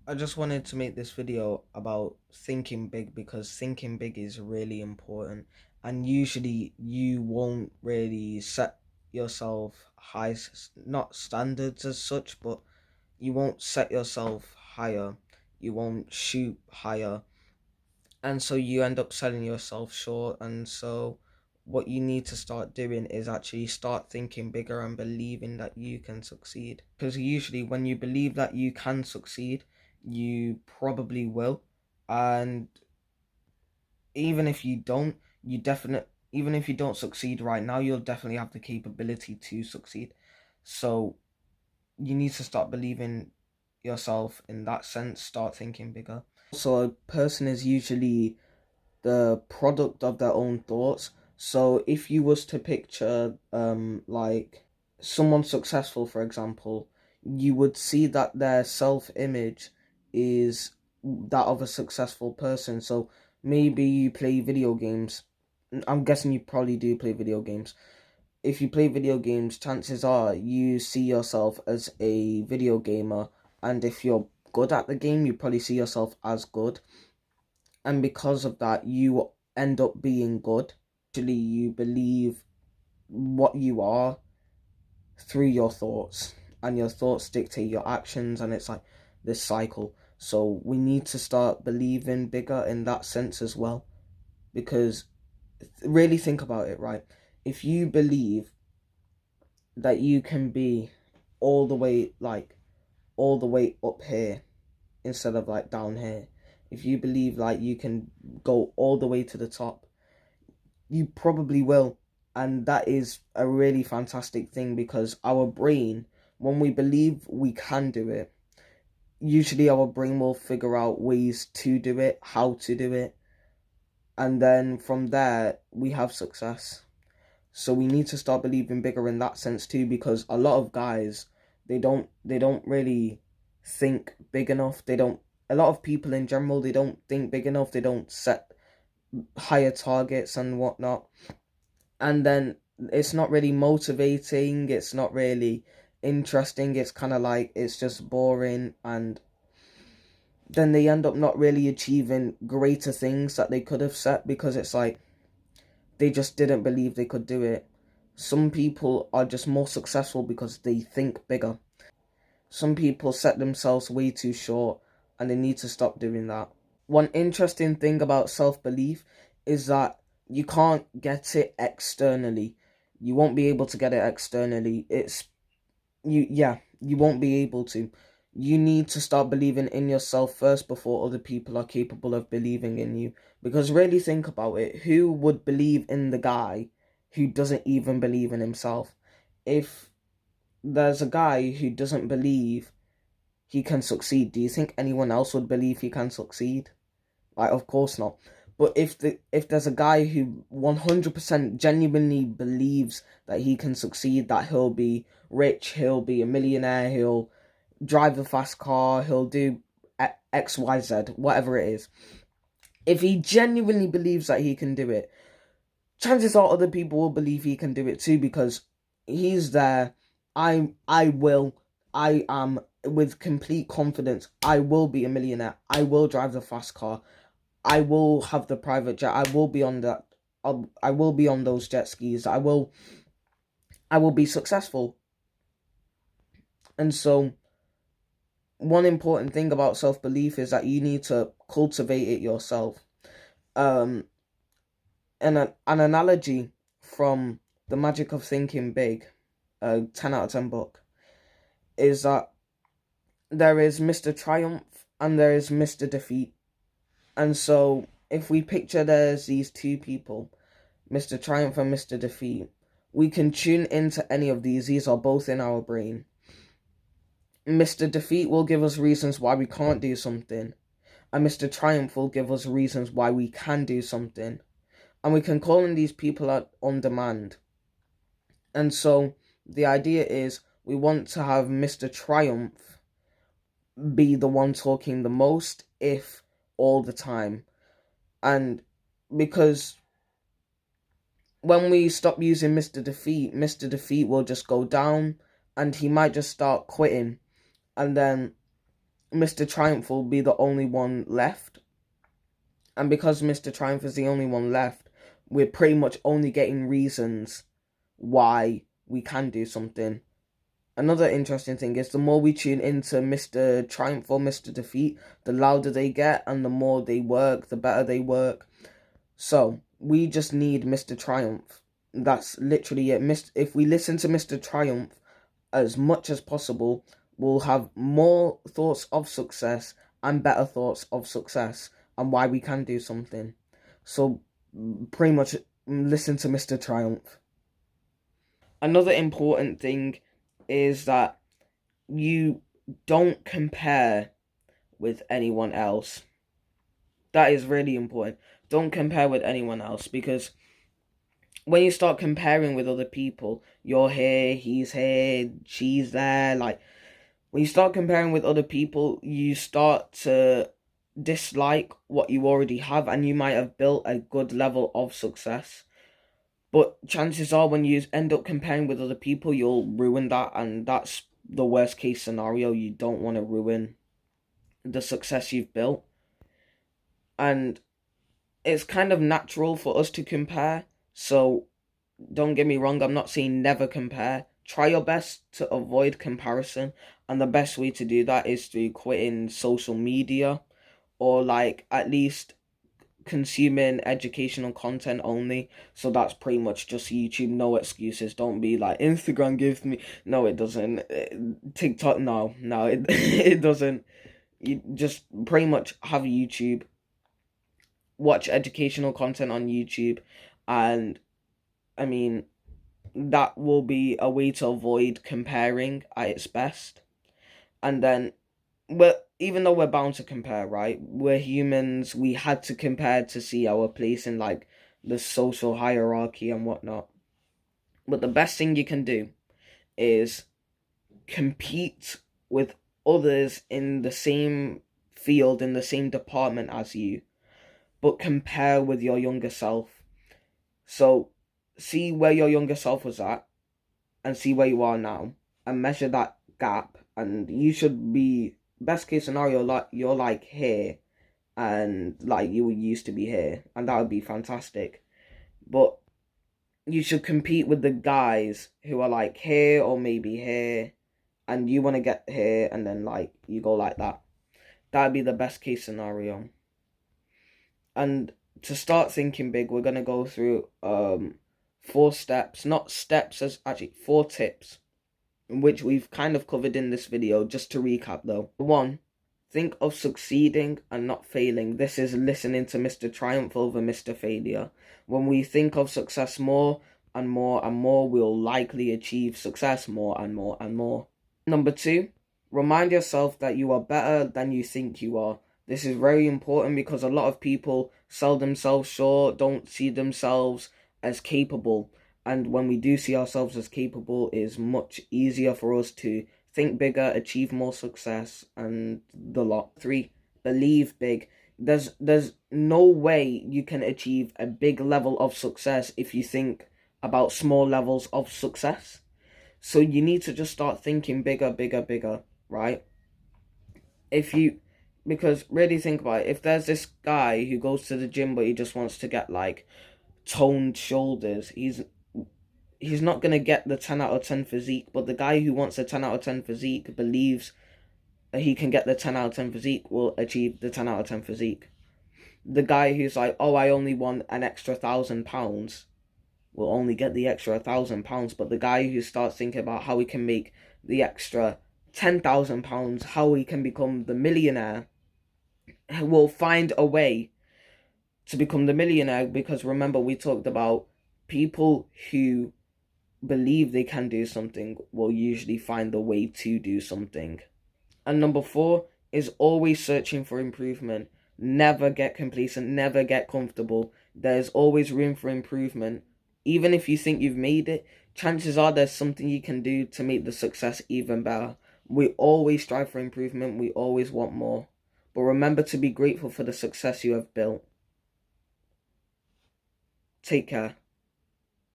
I just wanted to make this video about thinking big because thinking big is really important, and usually you won't really set yourself high, not standards as such, but you won't set yourself higher, you won't shoot higher, and so you end up selling yourself short. And so what you need to start doing is actually start thinking bigger and believing that you can succeed, because usually when you believe that you can succeed, you probably will. And even if you don't, you definitely, even if you don't succeed right now, you'll definitely have the capability to succeed. So you need to start believing yourself in that sense, start thinking bigger. So a person is usually the product of their own thoughts. So if you was to picture like someone successful, for example, you would see that their self-image is that of a successful person. So maybe you play video games. I'm guessing you probably do play video games. If you play video games, chances are you see yourself as a video gamer, and if you're good at the game, you probably see yourself as good, and because of that you end up being good. Actually, you believe what you are through your thoughts, and your thoughts dictate your actions, and it's like this cycle. So we need to start believing bigger in that sense as well, because really think about it, right? If you believe that you can be all the way, like all the way up here instead of like down here, if you believe like you can go all the way to the top, you probably will. And that is a really fantastic thing, because our brain, when we believe we can do it, usually our brain will figure out ways to do it, how to do it, and then from there we have success. So we need to start believing bigger in that sense too, because a lot of guys, they don't really think big enough. They don't A lot of people in general, they don't think big enough. They don't set higher targets and whatnot. And then it's not really motivating, it's not really interesting, it's kind of like it's just boring, and then they end up not really achieving greater things that they could have set, because it's like they just didn't believe they could do it. Some people are just more successful because they think bigger. Some people set themselves way too short, and they need to stop doing that. One interesting thing about self-belief is that you can't get it externally. You won't be able to get it externally. You won't be able to. You need to start believing in yourself first before other people are capable of believing in you. Because really think about it, who would believe in the guy who doesn't even believe in himself? If there's a guy who doesn't believe he can succeed, do you think anyone else would believe he can succeed? Like, of course not. But if there's a guy who 100% genuinely believes that he can succeed, that he'll be rich, he'll be a millionaire, he'll drive a fast car, he'll do X, Y, Z, whatever it is. If he genuinely believes that he can do it, chances are other people will believe he can do it too, because he's there. I will. I am with complete confidence. I will be a millionaire. I will drive the fast car. I will have the private jet. I will be on that. I will be on those jet skis. I will be successful. And so one important thing about self-belief is that you need to cultivate it yourself. Um, an analogy from The Magic of Thinking Big, a 10 out of 10 book, is that there is Mr. Triumph and there is Mr. Defeat. And so if we picture there's these two people, Mr. Triumph and Mr. Defeat, we can tune into any of these. These are both in our brain. Mr. Defeat will give us reasons why we can't do something, and Mr. Triumph will give us reasons why we can do something. And we can call in these people on demand. And so the idea is we want to have Mr. Triumph be the one talking the most, if all the time. And because when we stop using Mr. Defeat will just go down, and he might just start quitting. And then Mr. Triumph will be the only one left. And because Mr. Triumph is the only one left, we're pretty much only getting reasons why we can do something. Another interesting thing is the more we tune into Mr. Triumph or Mr. Defeat, the louder they get, and the more they work, the better they work. So we just need Mr. Triumph. That's literally it. If we listen to Mr. Triumph as much as possible, we'll have more thoughts of success and better thoughts of success and why we can do something. So pretty much listen to Mr. Triumph. Another important thing is that you don't compare with anyone else. That is really important. Don't compare with anyone else, because when you start comparing with other people, you're here, he's here, she's there, like, when you start comparing with other people, you start to dislike what you already have, and you might have built a good level of success. But chances are, when you end up comparing with other people, you'll ruin that, and that's the worst case scenario. You don't want to ruin the success you've built. And it's kind of natural for us to compare, so don't get me wrong, I'm not saying never compare. Try your best to avoid comparison, and the best way to do that is through quitting social media, or like at least consuming educational content only. So that's pretty much just YouTube. No excuses. Don't be like, Instagram gives me, no it doesn't, TikTok, no it, it doesn't. You just pretty much have YouTube, watch educational content on YouTube, and I mean, that will be a way to avoid comparing at its best. And then, even though we're bound to compare, right? We're humans. We had to compare to see our place in like the social hierarchy and whatnot. But the best thing you can do is compete with others in the same field, in the same department as you, but compare with your younger self. So see where your younger self was at and see where you are now, and measure that gap, and you should be, best case scenario, like you're like here and like you used to be here, and that would be fantastic. But you should compete with the guys who are like here or maybe here, and you want to get here, and then like you go like that. That'd be the best case scenario. And to start thinking big, we're gonna go through 4 steps, not steps, as actually 4 tips, which we've kind of covered in this video. Just to recap though: 1, think of succeeding and not failing. This is listening to Mr. Triumph over Mr. Failure. When we think of success more and more and more, we'll likely achieve success more and more and more. Number 2, remind yourself that you are better than you think you are. This is very important because a lot of people sell themselves short, don't see themselves as capable. And when we do see ourselves as capable, it is much easier for us to think bigger, achieve more success, and the lot. 3, believe big. There's no way you can achieve a big level of success if you think about small levels of success. So you need to just start thinking bigger, bigger, bigger, right? Because really think about it, if there's this guy who goes to the gym but he just wants to get like toned shoulders, he's not going to get the 10 out of 10 physique. But the guy who wants a 10 out of 10 physique believes that he can get the 10 out of 10 physique will achieve the 10 out of 10 physique. The guy who's like, oh, I only want an extra £1,000 will only get the extra £1,000. But the guy who starts thinking about how he can make the extra £10,000, how he can become the millionaire, will find a way to become the millionaire. Because remember, we talked about people who believe they can do something will usually find the way to do something. And number 4 is always searching for improvement. Never get complacent, never get comfortable. There's always room for improvement. Even if you think you've made it, chances are there's something you can do to make the success even better. We always strive for improvement, we always want more. But remember to be grateful for the success you have built. Take care.